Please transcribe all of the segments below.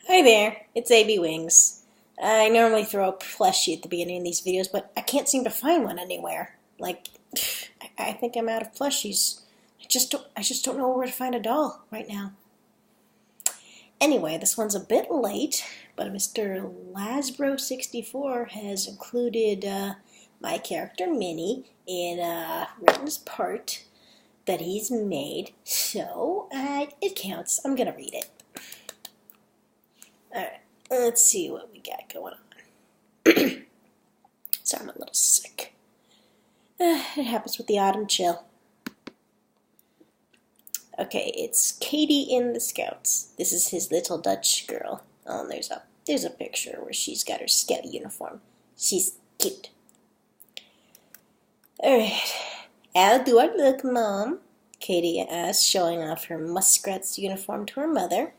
Hi there, it's AB Wings. I normally throw a plushie at the beginning of these videos, but I can't seem to find one anywhere. Like, I think I'm out of plushies. I just don't know where to find a doll right now. Anyway, this one's a bit late, but Mr. Lasbro64 has included my character Minnie in a written part that he's made, so it counts. I'm gonna read it. Alright, let's see what we got going on. Sorry, I'm a little sick. It happens with the autumn chill. Okay, it's Katie in the Scouts. This is his little Dutch girl. Oh, and there's a picture where she's got her scout uniform. She's cute. Alright, how do I look, Mom? Katie asked, showing off her muskrat's uniform to her mother.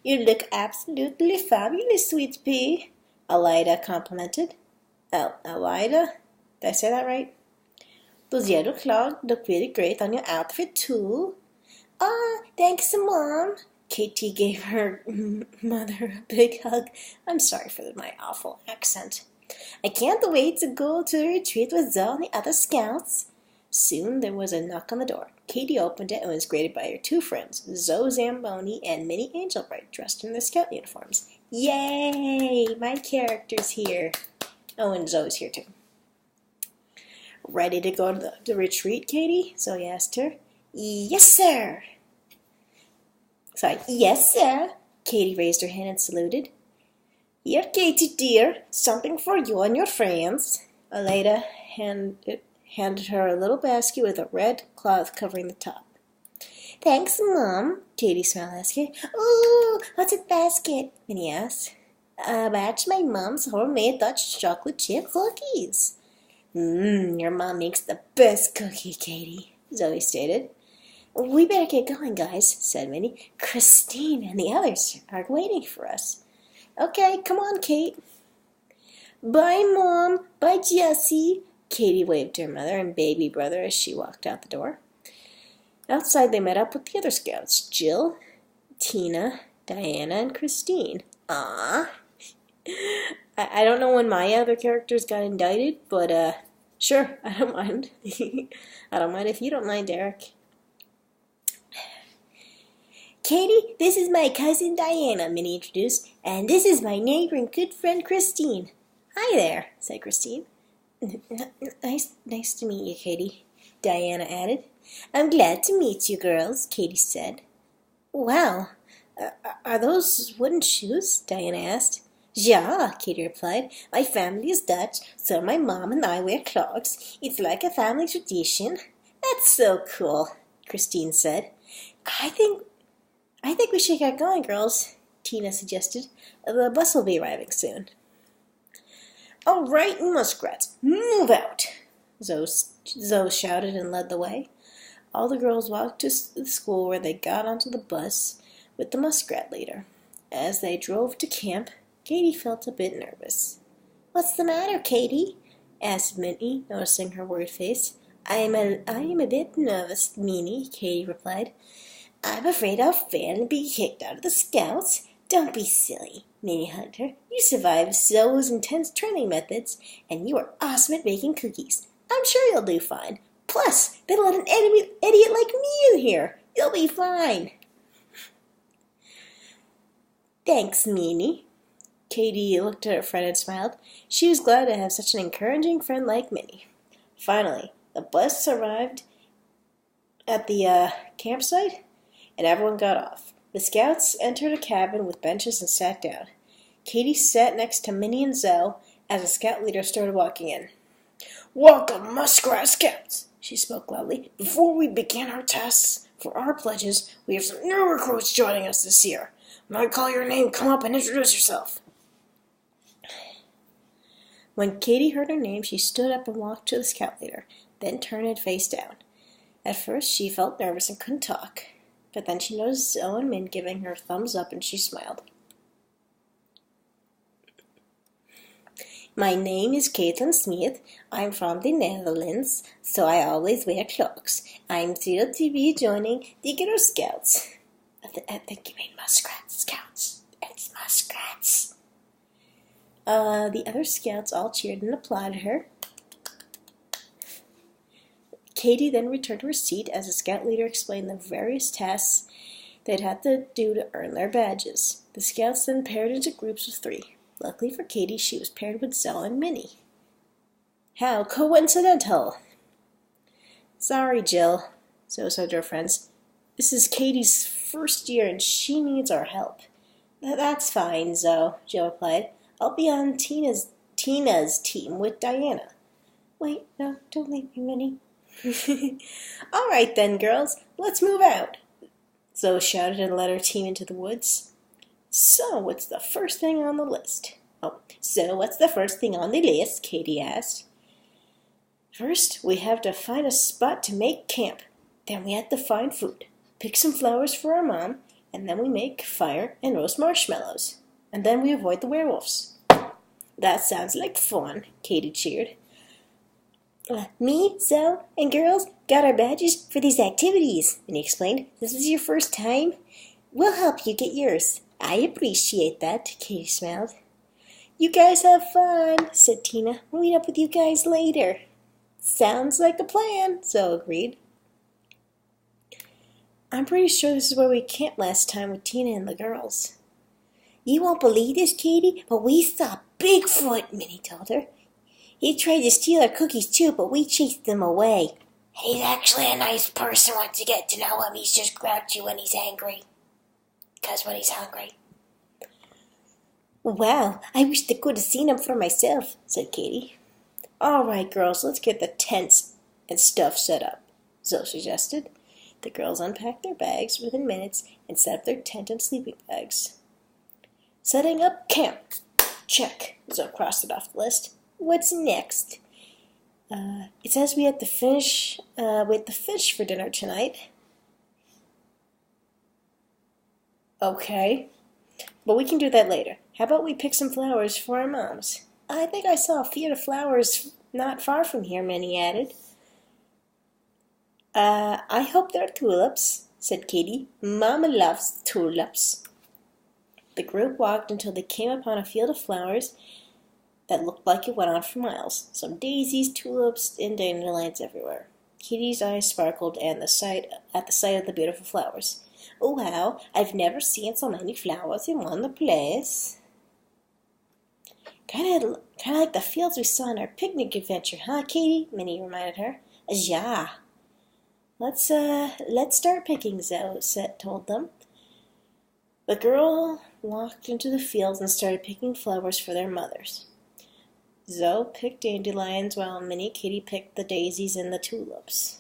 You look absolutely fabulous, sweet pea, Elida complimented. Elida? Did I say that right? Those yellow clogs look really great on your outfit, too. Thanks, Mom. Katie gave her mother a big hug. I'm sorry for my awful accent. I can't wait to go to the retreat with Zoe and the other scouts. Soon there was a knock on the door. Katie opened it and was greeted by her two friends, Zoe Zamboni and Minnie Angelbright, dressed in their scout uniforms. Yay! My character's here. Oh, and Zoe's here too. Ready to go to the retreat, Katie? Zoe asked her. Yes, sir. Yes, sir. Katie raised her hand and saluted. Here, Katie, dear, something for you and your friends. Elida handed her a little basket with a red cloth covering the top. Thanks, Mom, Katie smiled asking. Ooh, what's in the basket? Minnie asked. A batch of my mom's homemade Dutch chocolate chip cookies. Your mom makes the best cookie, Katie, Zoe stated. We better get going, guys, said Minnie. Christine and the others are waiting for us. Okay, come on, Kate. Bye, Mom. Bye, Jessie. Katie waved to her mother and baby brother as she walked out the door. Outside, they met up with the other scouts, Jill, Tina, Diana, and Christine. I don't know when my other characters got indicted, but, sure, I don't mind. I don't mind if you don't mind, Derek. Katie, this is my cousin Diana, Minnie introduced, and this is my neighbor and good friend Christine. Hi there, said Christine. Nice to meet you, Katie, Diana added. I'm glad to meet you, girls, Katie said. Wow, are those wooden shoes? Diana asked. Ja, Katie replied. My family is Dutch, so my mom and I wear clogs. It's like a family tradition. That's so cool, Christine said. I think we should get going, girls, Tina suggested. The bus will be arriving soon. All right, muskrats, move out, Zoe shouted and led the way. All the girls walked to the school where they got onto the bus with the muskrat leader. As they drove to camp, Katie felt a bit nervous. What's the matter, Katie? Asked Minnie, noticing her worried face. I am a bit nervous, Minnie, Katie replied. I'm afraid I'll fail and be kicked out of the scouts. Don't be silly, Minnie hugged her. You survived Zoe's intense training methods, and you are awesome at making cookies. I'm sure you'll do fine. Plus, they let an idiot like me in here. You'll be fine. Thanks, Minnie. Katie looked at her friend and smiled. She was glad to have such an encouraging friend like Minnie. Finally, the bus arrived at the campsite, and everyone got off. The scouts entered a cabin with benches and sat down. Katie sat next to Minnie and Zoe as the scout leader started walking in. Welcome, Muskrat Scouts, she spoke loudly. Before we begin our tests for our pledges, we have some new recruits joining us this year. When I call your name, come up and introduce yourself. When Katie heard her name, she stood up and walked to the scout leader, then turned and face down. At first, she felt nervous and couldn't talk. But then she noticed Zoe and Min giving her a thumbs up, and she smiled. My name is Caitlin Smith. I'm from the Netherlands, so I always wear cloaks. I'm thrilled to be joining the Girl Scouts. I think you mean Muskrat Scouts. It's Muskrat. The other scouts all cheered and applauded her. Katie then returned to her seat as the scout leader explained the various tasks they'd have to do to earn their badges. The scouts then paired into groups of 3. Luckily for Katie, she was paired with Zoe and Minnie. How coincidental! Sorry, Jill, Zoe said to her friends. This is Katie's first year and she needs our help. That's fine, Zoe, Jill replied. I'll be on Tina's team with Diana. Wait, no, don't leave me, Minnie. All right then, girls, let's move out, Zoe shouted and led her team into the woods. So, what's the first thing on the list? Katie asked. First, we have to find a spot to make camp. Then we have to find food, pick some flowers for our mom, and then we make fire and roast marshmallows. And then we avoid the werewolves. That sounds like fun, Katie cheered. Me, Zoe, and girls got our badges for these activities, Minnie explained. This is your first time? We'll help you get yours. I appreciate that, Katie smiled. You guys have fun, said Tina. We'll meet up with you guys later. Sounds like a plan, Zoe agreed. I'm pretty sure this is where we camped last time with Tina and the girls. You won't believe this, Katie, but we saw Bigfoot, Minnie told her. He tried to steal our cookies too, but we chased them away. He's actually a nice person once you get to know him. He's just grouchy when he's angry. 'Cause when he's hungry. Wow, I wish I could have seen him for myself, said Katie. All right, girls, let's get the tents and stuff set up, Zoe suggested. The girls unpacked their bags within minutes and set up their tent and sleeping bags. Setting up camp. Check, Zoe crossed it off the list. What's next? It says we have to finish with the fish for dinner tonight. Okay, but we can do that later. How about we pick some flowers for our moms? I think I saw a field of flowers not far from here, Minnie added. I hope they're tulips, said Katie. Mama loves tulips. The group walked until they came upon a field of flowers that looked like it went on for miles. Some daisies, tulips, and dandelions everywhere. Katie's eyes sparkled at the sight of the beautiful flowers. Oh, wow, I've never seen so many flowers in one place. Kind of like the fields we saw on our picnic adventure, huh, Katie? Minnie reminded her. Yeah. Let's start picking, Zoe told them. The girl walked into the fields and started picking flowers for their mothers. Zoe picked dandelions while Minnie and Katie picked the daisies and the tulips.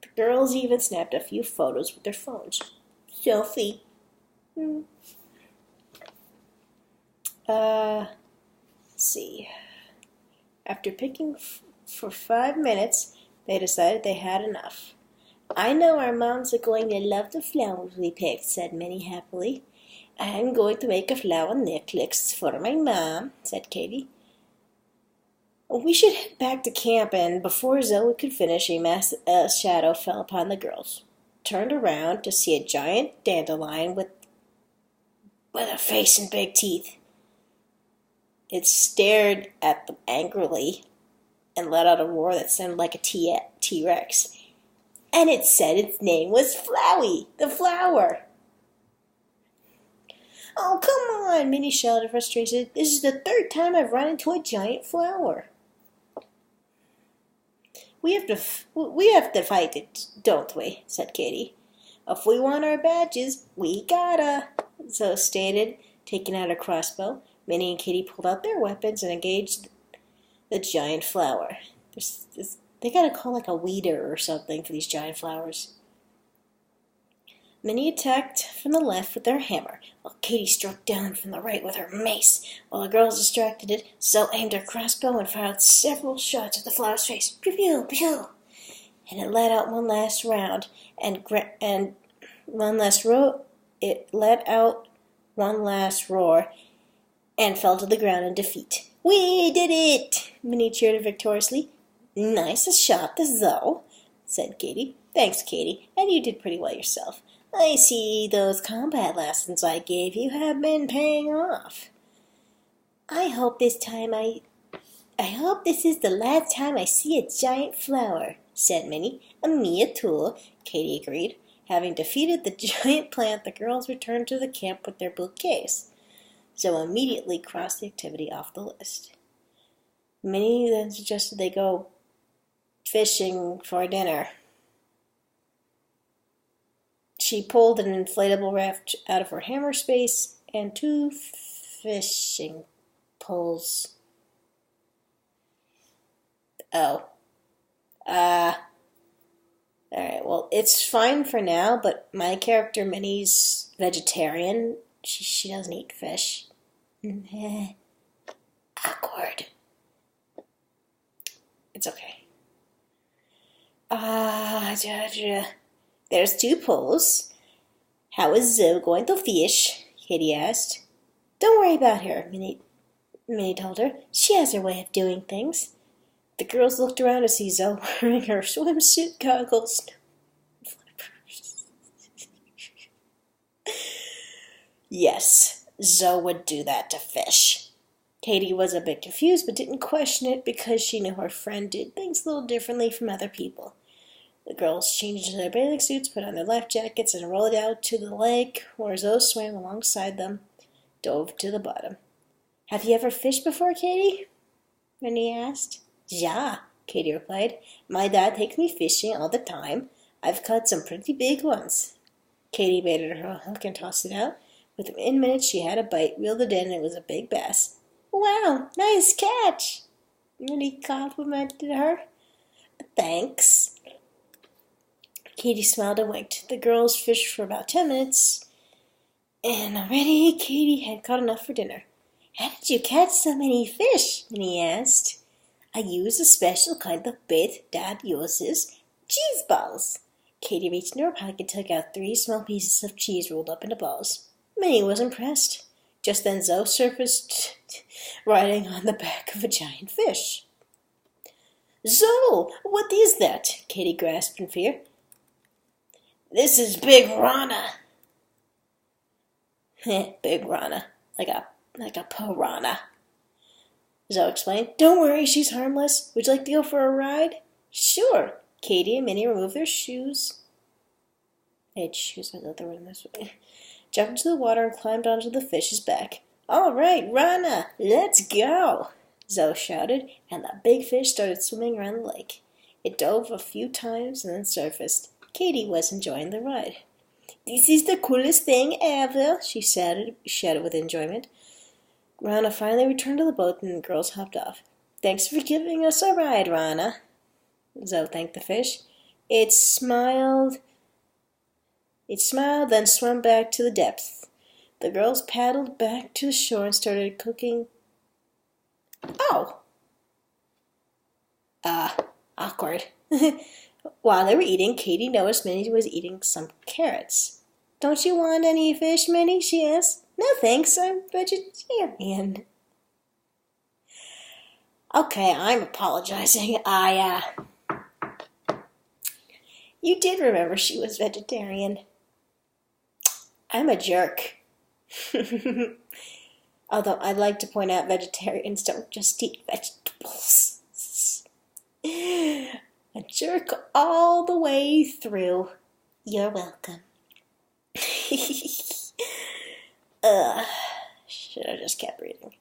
The girls even snapped a few photos with their phones. Selfie. Let's see. After picking for 5 minutes, they decided they had enough. I know our moms are going to love the flowers we picked, said Minnie happily. I'm going to make a flower necklace for my mom, said Katie. We should head back to camp, and before Zoe could finish, a shadow fell upon the girls. Turned around to see a giant dandelion with a face and big teeth. It stared at them angrily and let out a roar that sounded like a T-Rex. And it said its name was Flowey, the flower. Oh, come on, Minnie shouted, frustrated. This is the 3rd time I've run into a giant flower. We have to fight it, don't we? Said Katie. If we want our badges, we gotta, Zoe stated, taking out a crossbow. Minnie and Katie pulled out their weapons and engaged the giant flower. They gotta call like a weeder or something for these giant flowers. Minnie attacked from the left with their hammer, while Katie struck down from the right with her mace. While the girls distracted it, Zoe aimed her crossbow and fired several shots at the flower's face. Pew pew pew! And it let out one last round, It let out one last roar, and fell to the ground in defeat. We did it! Minnie cheered victoriously. Nice shot, Zoe, said Katie. Thanks, Katie, and you did pretty well yourself. I see those combat lessons I gave you have been paying off. I hope this time I hope this is the last time I see a giant flower, said Minnie. Me too, Katy agreed. Having defeated the giant plant, the girls returned to the camp with their bouquets. Zoe immediately crossed the activity off the list. Minnie then suggested they go fishing for dinner. She pulled an inflatable raft out of her hammer space and 2 fishing poles. Oh. Alright, well, it's fine for now, but my character Minnie's vegetarian. She doesn't eat fish. Awkward. It's okay. There's 2 poles. How is Zoe going to fish? Katy asked. Don't worry about her, Minnie told her. She has her way of doing things. The girls looked around to see Zoe wearing her swimsuit goggles. Yes, Zoe would do that to fish. Katy was a bit confused but didn't question it because she knew her friend did things a little differently from other people. The girls changed into their bathing suits, put on their life jackets, and rolled out to the lake where Zoe swam alongside them, dove to the bottom. Have you ever fished before, Katy? Minnie asked. Yeah, Katy replied. My dad takes me fishing all the time. I've caught some pretty big ones. Katy baited her hook and tossed it out. Within minutes she had a bite, reeled it in, and it was a big bass. Wow, nice catch, Minnie complimented her. Thanks. Katy smiled and winked. The girls fished for about 10 minutes, and already Katy had caught enough for dinner. How did you catch so many fish? Minnie asked. I use a special kind of bait Dad uses, cheese balls. Katy reached into her pocket and took out 3 small pieces of cheese rolled up into balls. Minnie was impressed. Just then Zoe surfaced, riding on the back of a giant fish. Zoe, what is that? Katy grasped in fear. This is Big Rana. Big Rana, like a piranha. Zoe explained. Don't worry, she's harmless. Would you like to go for a ride? Sure. Katy and Minnie removed their shoes. They had shoes, I thought they were in this way. Jumped into the water and climbed onto the fish's back. All right, Rana, let's go, Zoe shouted, and the big fish started swimming around the lake. It dove a few times and then surfaced. Katy was enjoying the ride. This is the coolest thing ever, she shouted with enjoyment. Rana finally returned to the boat and the girls hopped off. Thanks for giving us a ride, Rana, Zoe thanked the fish. It smiled, then swam back to the depths. The girls paddled back to the shore and started cooking. Oh! Awkward. While they were eating, Katy noticed Minnie was eating some carrots. Don't you want any fish, Minnie? She asked. No, thanks. I'm vegetarian. Okay, I'm apologizing. You did remember she was vegetarian. I'm a jerk. Although I'd like to point out vegetarians don't just eat vegetables. A jerk all the way through. You're welcome. Should have just kept reading.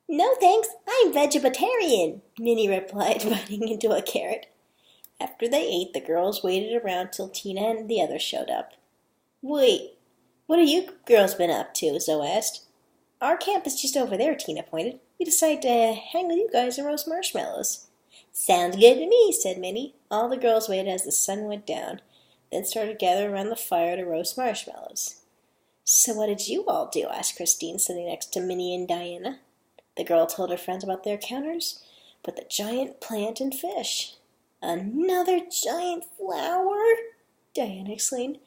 No thanks, I'm vegetarian, Minnie replied, biting into a carrot. After they ate, the girls waited around till Tina and the others showed up. Wait, what have you girls been up to? Zoe asked. Our camp is just over there, Tina pointed. We decided to hang with you guys and roast marshmallows. Sounds good to me, said Minnie. All the girls waited as the sun went down, then started gathering around the fire to roast marshmallows. So what did you all do? Asked Christine, sitting next to Minnie and Diana. The girl told her friends about their encounters with the giant plant and fish. Another giant flower? Diana exclaimed.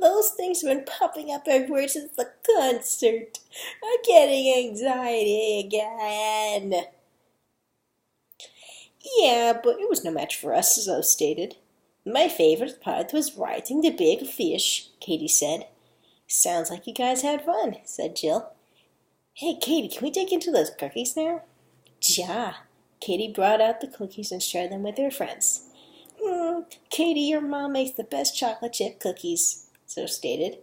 Those things have been popping up everywhere since the concert. I'm getting anxiety again. Yeah, but it was no match for us, Zoe stated. My favorite part was riding the big fish, Katy said. Sounds like you guys had fun, said Jill. Hey, Katie, can we dig into those cookies now? Ja. Katie brought out the cookies and shared them with her friends. Katie, your mom makes the best chocolate chip cookies, Zoe stated.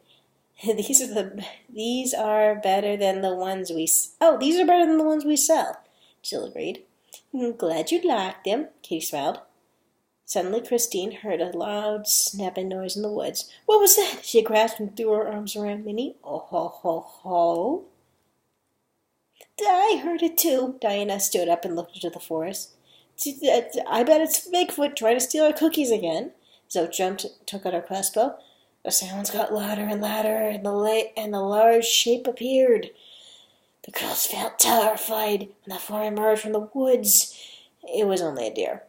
These are better than the ones we these are better than the ones we sell, Jill agreed. Glad you liked them, Katie smiled. Suddenly Christine heard a loud snapping noise in the woods. What was that? She grasped and threw her arms around Minnie. Oh ho ho ho. I heard it too. Diana stood up and looked into the forest. I bet it's Bigfoot trying to steal our cookies again. Zoe jumped and took out her crossbow. The sounds got louder and louder, and the large shape appeared. The girls felt terrified when the form emerged from the woods. It was only a deer.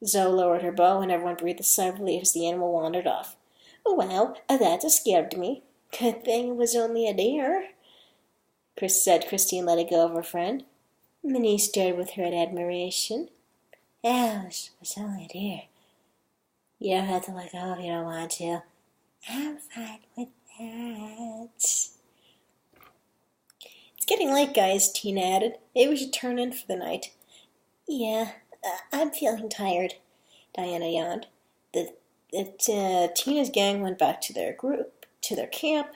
Zoe lowered her bow, and everyone breathed a sigh of relief as the animal wandered off. Oh, well, that scared me. Good thing it was only a deer, Chris said. Christine let it go of her friend. Minnie stared with her in admiration. Oh, it was only a deer. You don't have to let go if you don't want to. I'm fine with that. It's getting late, guys, Tina added. Maybe we should turn in for the night. Yeah, I'm feeling tired, Diana yawned. Tina's gang went back to their camp,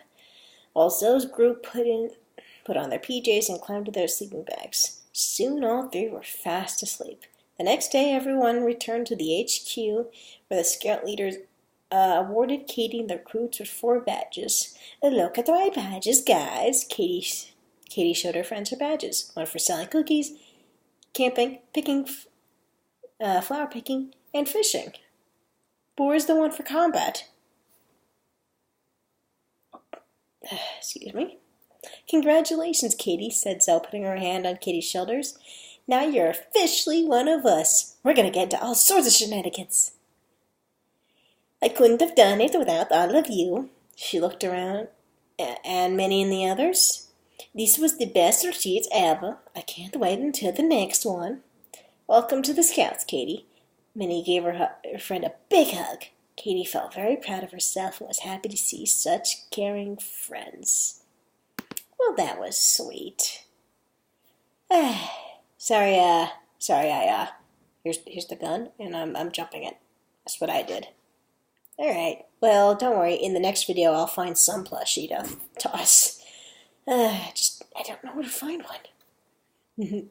while Zoe's group put on their PJs and climbed to their sleeping bags. Soon all three were fast asleep. The next day, everyone returned to the HQ, where the scout leaders awarded Katie and the recruits with 4 badges. Look at my badges, guys. Katie showed her friends her badges. One for selling cookies, camping, picking, flower picking, and fishing. But where's the one for combat? Excuse me. Congratulations, Katie, said Zoe, putting her hand on Katie's shoulders. Now you're officially one of us. We're going to get into all sorts of shenanigans. I couldn't have done it without all of you. She looked around, and Minnie and the others. This was the best retreat ever. I can't wait until the next one. Welcome to the Scouts, Katie. Minnie gave her friend a big hug. Katie felt very proud of herself and was happy to see such caring friends. Well, that was sweet. Sorry, here's the gun, and I'm jumping it. That's what I did. Alright, well, don't worry, in the next video I'll find some plushie to toss. I don't know where to find one.